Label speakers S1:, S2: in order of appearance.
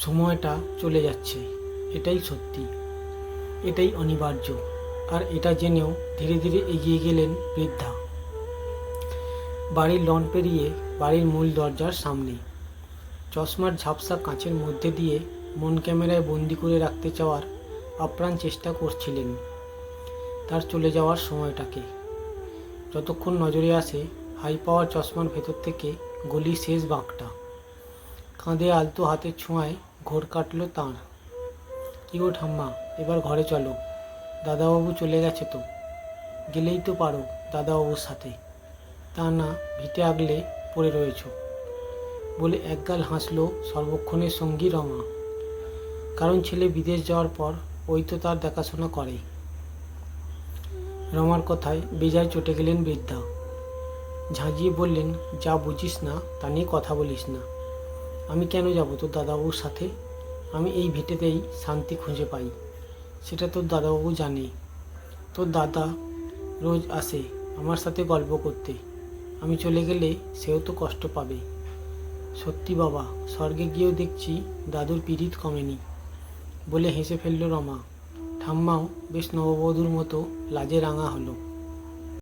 S1: সময়টা চলে যাচ্ছে, এটাই সত্যি, এটাই অনিবার্য। আর এটা জেনেও ধীরে ধীরে এগিয়ে গেলেন বৃদ্ধা। বাড়ির লন পেরিয়ে বাড়ির মূল দরজার সামনে চশমার ঝাপসা কাঁচের মধ্যে দিয়ে মন ক্যামেরায় বন্দি করে রাখতে চাওয়ার আপ্রাণ চেষ্টা করছিলেন তার চলে যাওয়ার সময়টাকে। যতক্ষণ নজরে আসে হাই পাওয়ার চশমার ভেতর থেকে গলির শেষ বাঁকটা, কাঁধে আলতো হাতের ছোঁয়ায় ঘোর কাটল তাঁর। কি গো ঠাম্মা, এবার ঘরে চলো, দাদাবাবু চলে গেছে তো। গেলেই তো পারো দাদাবাবুর সাথে, তা না ভিটে আগলে পড়ে রয়েছ, বলে একগাল হাসল সর্বক্ষণের সঙ্গী রমা। কারণ ছেলে বিদেশ যাওয়ার পর ওই তো তার দেখাশোনা করে। রমার কথায় বেজায় চটে গেলেন বৃদ্ধা। ঝাঁঝিয়ে বললেন, যা বুঝিস না তা নিয়ে কথা বলিস না। আমি কেন যাব তোর দাদাবাবুর সাথে? আমি এই ভিটেতেই শান্তি খুঁজে পাই, সেটা তোর দাদাবাবু জানে। তোর দাদা রোজ আসে আমার সাথে গল্প করতে, আমি চলে গেলে সেও তো কষ্ট পাবে। সত্যি বাবা, স্বর্গে গিয়েও দেখছি দাদুর পীড়িত কমেনি, বলে হেসে ফেলল রমা। ঠাম্মাও বেশ নববধূর মতো লাজে রাঙা হলো।